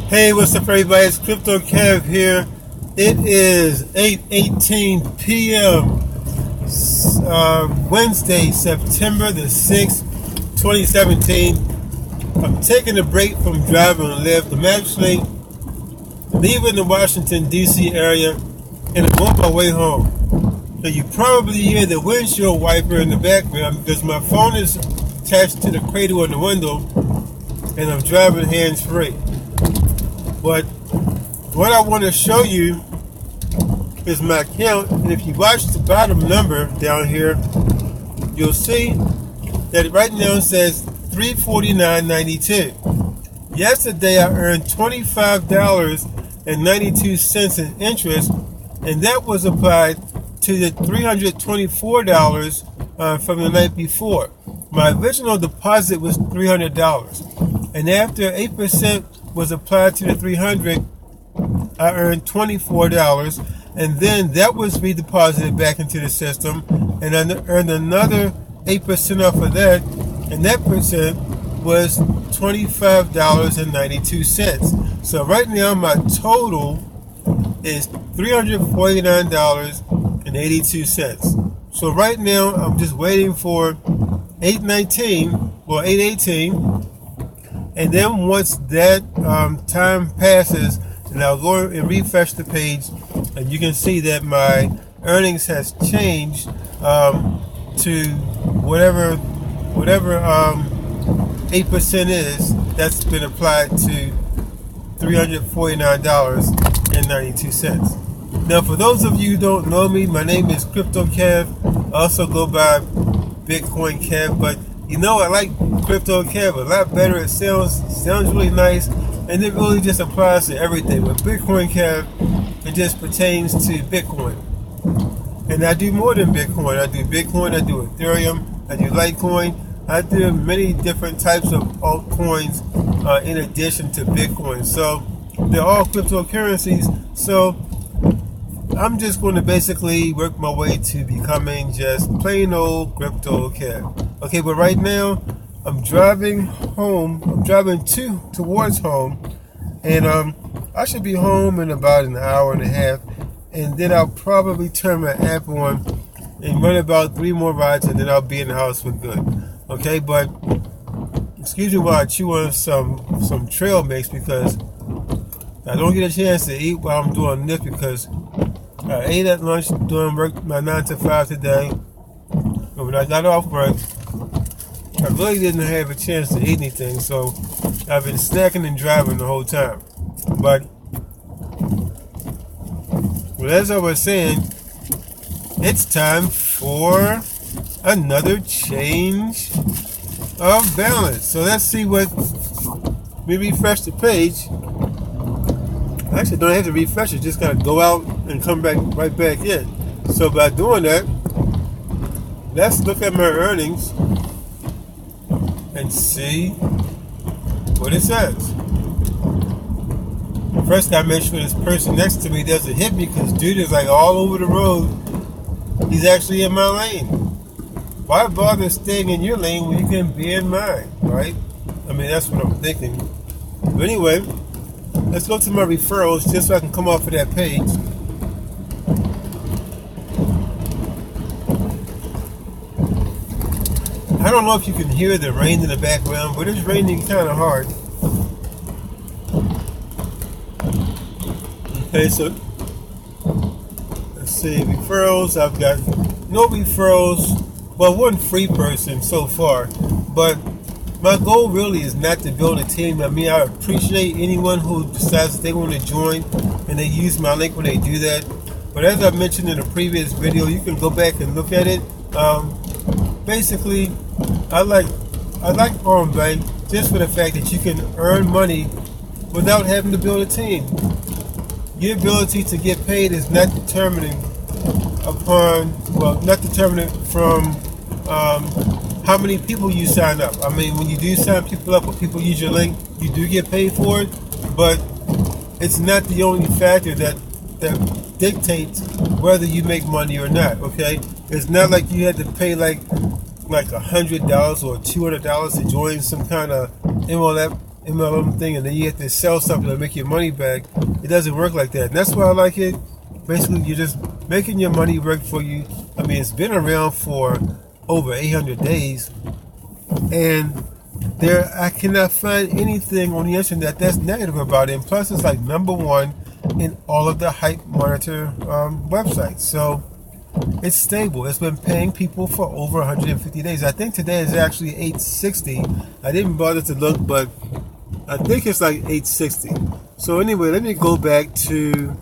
Hey, what's up everybody? It's CryptoKev here. It is 8:18 p.m. Wednesday, September the 6th, 2017. I'm taking a break from driving on Lyft. I'm actually leaving the Washington, D.C. area and I'm on my way home. So you probably hear the windshield wiper in the background because my phone is attached to the cradle on the window and I'm driving hands-free. But what I want to show you is my account, and if you watch the bottom number down here, you'll see that right now it says $349.92. Yesterday I earned $25.92 in interest, and that was applied to the $324 from the night before. My original deposit was $300, and after 8% was applied to the $300, I earned $24, and then that was redeposited back into the system, and I earned another 8% off of that, and that percent was $25.92. So right now my total is $349.82. So right now I'm just waiting for 818, and then once that time passes, and I'll go and refresh the page, and you can see that my earnings has changed to whatever 8% is. That's been applied to $349.92. Now, for those of you who don't know me, my name is CryptoKev. I also go by Bitcoin Kev, but you know, I like CryptoKev a lot better. It sounds really nice, and it really just applies to everything. With Bitcoin Kev, it just pertains to Bitcoin. And I do more than Bitcoin. I do Bitcoin, I do Ethereum, I do Litecoin. I do many different types of altcoins in addition to Bitcoin. So they're all cryptocurrencies. So I'm just going to basically work my way to becoming just plain old CryptoKev. Okay, but right now I'm driving home. I'm driving towards home, and I should be home in about an hour and a half, and then I'll probably turn my app on and run about 3 more rides, and then I'll be in the house for good. Okay, but excuse me while I chew on some trail mix, because I don't get a chance to eat while I'm doing this, because I ate at lunch doing work, my 9 to 5 today. But when I got off work, I really didn't have a chance to eat anything, so I've been snacking and driving the whole time. But as I was saying, it's time for another change of balance. So let's see what. We refresh the page. Actually, don't have to refresh it. Just gotta go out and come back right back in. So by doing that, let's look at my earnings and see what it says. First, I make sure this person next to me doesn't hit me, because dude is like all over the road. He's actually in my lane. Why bother staying in your lane when you can be in mine, right? I mean, that's what I'm thinking. But anyway, let's go to my referrals just so I can come off of that page. I don't know if you can hear the rain in the background, but it's raining kind of hard. Okay, so let's see, referrals. I've got no referrals. Well, one free person so far, but my goal really is not to build a team. I mean, I appreciate anyone who decides that they want to join and they use my link when they do that. But as I mentioned in a previous video, you can go back and look at it. Basically, I like Aurum-Bank just for the fact that you can earn money without having to build a team. Your ability to get paid is not determined from how many people you sign up. I mean, when you do sign people up or people use your link, you do get paid for it, but it's not the only factor that dictates whether you make money or not, okay? It's not like you had to pay like $100 or $200 to join some kind of MLM thing, and then you have to sell something to make your money back. It doesn't work like that, and that's why I like it. Basically, you're just making your money work for you. I mean, it's been around for over 800 days, and I cannot find anything on the internet that's negative about it. And plus, it's like #1 in all of the HYIP monitor websites. So it's stable. It's been paying people for over 150 days. I think today is actually 860. I didn't bother to look, but I think it's like 860. So anyway, let me go back to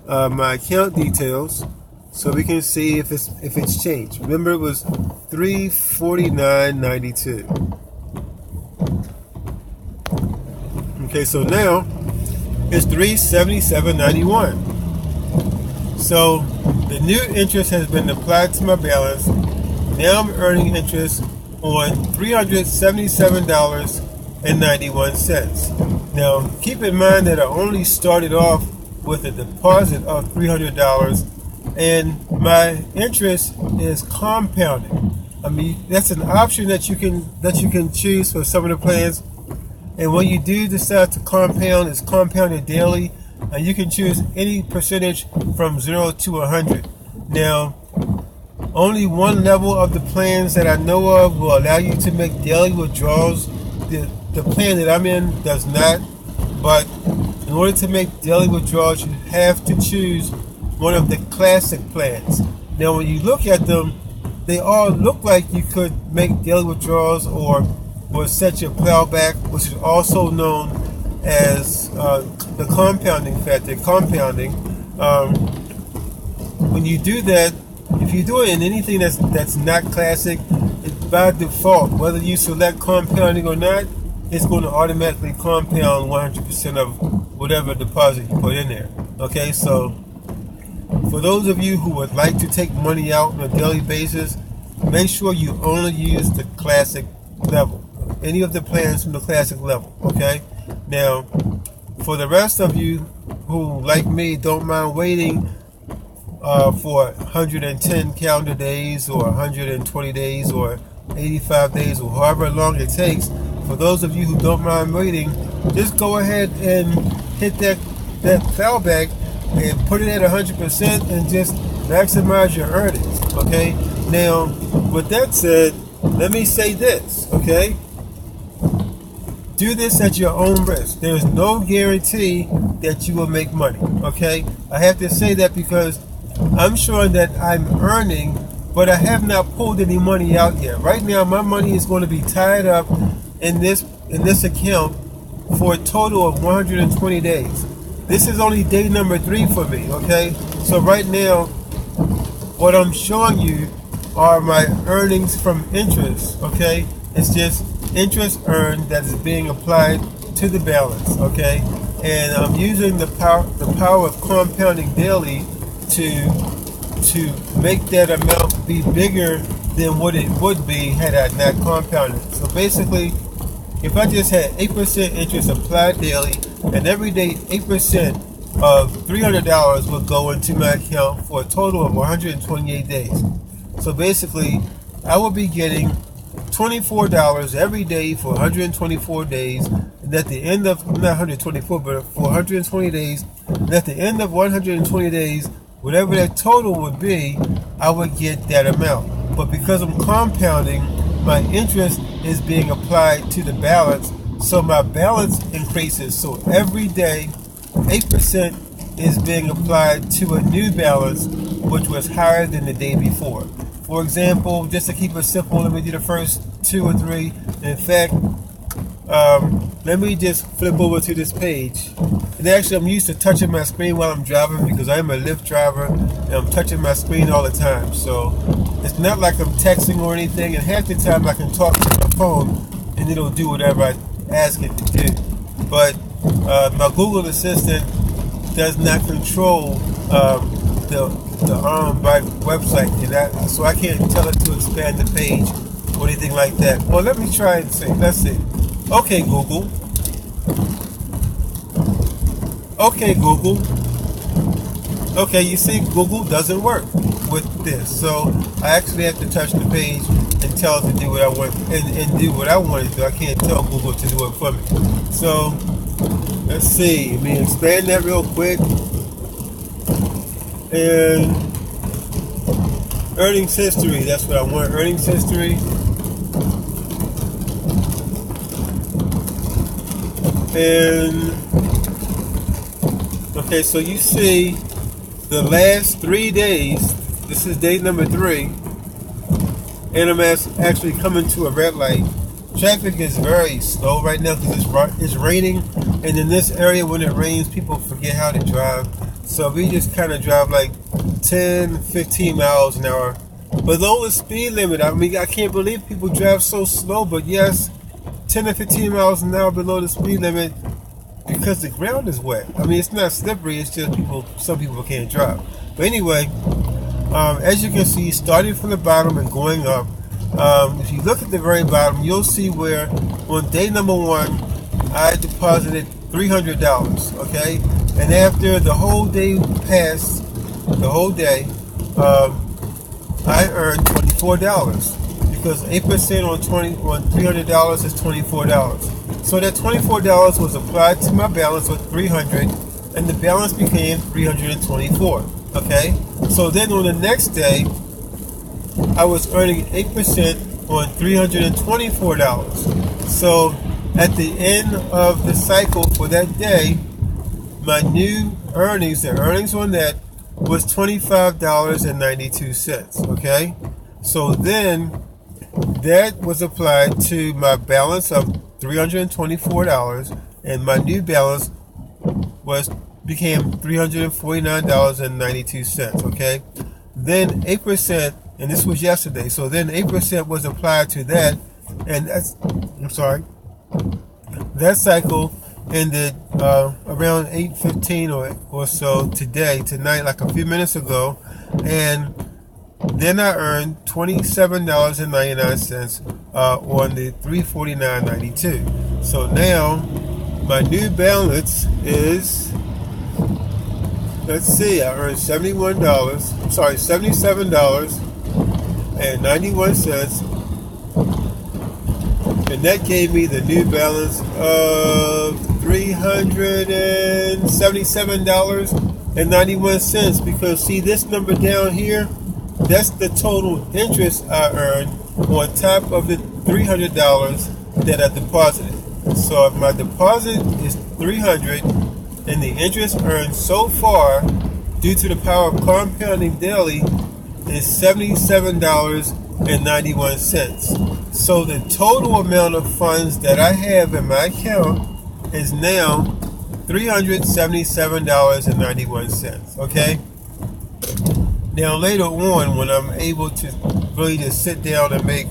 my account details so we can see if it's changed. Remember, it was 349.92. Okay, so now it's 377.91. So the new interest has been applied to my balance. Now I'm earning interest on $377.91. Now keep in mind that I only started off with a deposit of $300, and my interest is compounding. I mean, that's an option that you can choose for some of the plans. And when you do decide to compound, it's compounded daily, and you can choose any percentage from 0 to 100. Now, only one level of the plans that I know of will allow you to make daily withdrawals. The plan that I'm in does not, but in order to make daily withdrawals, you have to choose one of the classic plans. Now, when you look at them, they all look like you could make daily withdrawals or set your plowback, which is also known as the compounding factor. Compounding. When you do that, if you do it in anything that's not classic, by default, whether you select compounding or not, it's going to automatically compound 100% of whatever deposit you put in there. Okay, so for those of you who would like to take money out on a daily basis, make sure you only use the classic level. Any of the plans from the classic level, okay? Now, for the rest of you who, like me, don't mind waiting for 110 calendar days or 120 days or 85 days or however long it takes, for those of you who don't mind waiting, just go ahead and hit that fallback and put it at 100% and just maximize your earnings, okay? Now, with that said, let me say this, okay? Do this at your own risk. There's no guarantee that you will make money, okay? I have to say that because I'm sure that I'm earning, but I have not pulled any money out yet. Right now, my money is going to be tied up in this account for a total of 120 days. This is only day number 3 for me, okay? So right now, what I'm showing you are my earnings from interest, okay? It's just interest earned that is being applied to the balance, okay? And I'm using the power of compounding daily to make that amount be bigger than what it would be had I not compounded. So basically, if I just had 8% interest applied daily, and every day 8% of $300 would go into my account for a total of 128 days. So basically, I would be getting $24 every day for 124 days, and at the end of, not 124, but for 120 days, and at the end of 120 days, whatever that total would be, I would get that amount. But because I'm compounding, my interest is being applied to the balance, so my balance increases. So every day, 8% is being applied to a new balance, which was higher than the day before. For example, just to keep it simple, let me do the first 2 or 3. In fact, let me just flip over to this page. And actually, I'm used to touching my screen while I'm driving because I'm a Lyft driver and I'm touching my screen all the time. So it's not like I'm texting or anything. And half the time I can talk to my phone and it'll do whatever I ask it to do. But my Google Assistant does not control the Aurum-Bank website, so I can't tell it to expand the page or anything like that. Well, let me try and see. Let's see. Okay, Google. Okay, Google. Okay, you see, Google doesn't work. with this. So I actually have to touch the page and tell it to do what I want and do what I want to do. I can't tell Google to do it for me. So let's see. Let me expand that real quick. And earnings history. That's what I want. Earnings history. And okay, so you see the last 3 days. This is day number 3, and I'm actually coming to a red light. Traffic is very slow right now because it's raining, and in this area when it rains, people forget how to drive. So we just kind of drive like 10, 15 miles an hour below the speed limit. I mean, I can't believe people drive so slow, but yes, 10 to 15 miles an hour below the speed limit because the ground is wet. I mean, it's not slippery, it's just some people can't drive. But anyway, as you can see, starting from the bottom and going up, if you look at the very bottom, you'll see where on day number 1, I deposited $300, okay? And after the whole day passed, the whole day, I earned $24. Because 8% on $300 is $24. So that $24 was applied to my balance of $300, and the balance became $324. Okay. So then on the next day, I was earning 8% on $324. So at the end of the cycle for that day, my new earnings, the earnings on that was $25.92. Okay. So then that was applied to my balance of $324, and my new balance became $349.92. Okay, then 8%, and this was yesterday. So then 8% was applied to that, and that cycle ended around 8:15 or so tonight, like a few minutes ago, and then I earned $27.99 on the $349.92. So now my new balance is, let's see, I earned $77.91, and that gave me the new balance of $377.91. Because see this number down here, that's the total interest I earned on top of the $300 that I deposited. So if my deposit is $300 and the interest earned so far due to the power of compounding daily is $77.91. So the total amount of funds that I have in my account is now $377.91. Okay? Now later on, when I'm able to really just sit down and make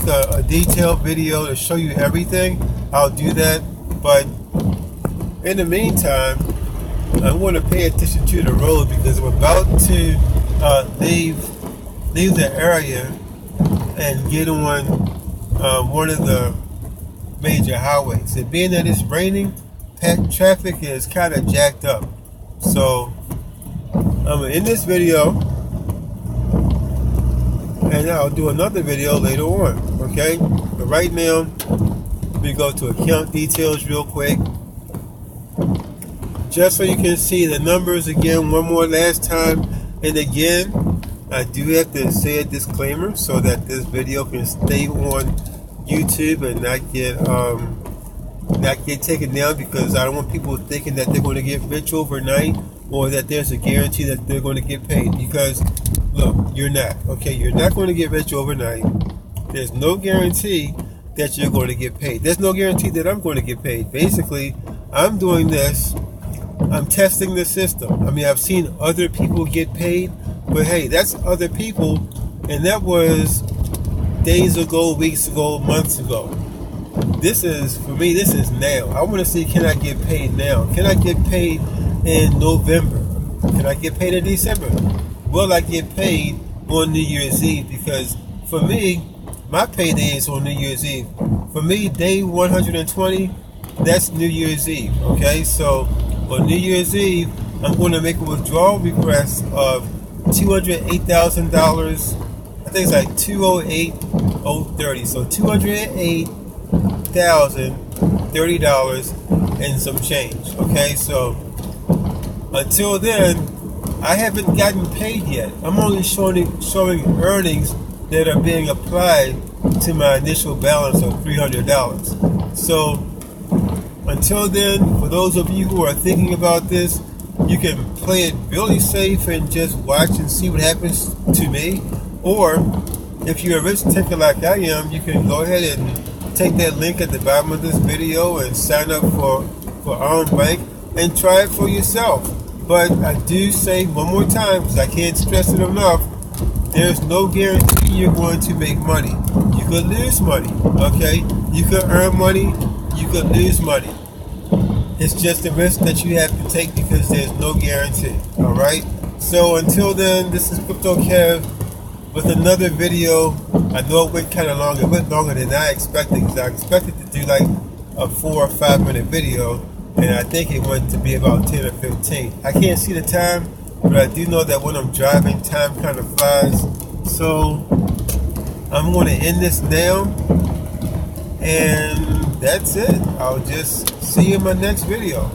a detailed video to show you everything, I'll do that. But in the meantime, I want to pay attention to the road because I'm about to leave the area and get on one of the major highways. And being that it's raining, traffic is kind of jacked up. So I'm in this video, and I'll do another video later on, okay? But right now, let me go to account details real quick, just so you can see the numbers again one more last time. And again, I do have to say a disclaimer so that this video can stay on YouTube and not get taken down, because I don't want people thinking that they're going to get rich overnight, or that there's a guarantee that they're going to get paid. Because look, you're not. Okay, you're not going to get rich overnight. There's no guarantee that you're going to get paid. There's no guarantee that I'm going to get paid. Basically, I'm doing this, I'm testing the system. I mean, I've seen other people get paid, but hey, that's other people, and that was days ago, weeks ago, months ago. This is, for me, this is now. I want to see, can I get paid now? Can I get paid in November? Can I get paid in December? Will I get paid on New Year's Eve? Because for me, my payday is on New Year's Eve. For me, day 120, that's New Year's Eve. Okay, so on New Year's Eve, I'm going to make a withdrawal request of $208,000. I think it's like 208,030. So $208,030 and some change. Okay, so until then, I haven't gotten paid yet. I'm only showing earnings that are being applied to my initial balance of $300. So until then, for those of you who are thinking about this, you can play it really safe and just watch and see what happens to me. Or if you're a risk taker like I am, you can go ahead and take that link at the bottom of this video and sign up for Aurum-Bank and try it for yourself. But I do say one more time, because I can't stress it enough, there's no guarantee you're going to make money. You could lose money, okay? You could earn money, you could lose money. It's just a risk that you have to take because there's no guarantee, all right? So until then, this is CryptoKev with another video. I know it went kind of long. It went longer than I expected, because I expected to do like a 4 or 5 minute video, and I think it went to be about 10 or 15. I can't see the time, but I do know that when I'm driving, time kind of flies. So I'm going to end this now, and that's it. I'll just see you in my next video.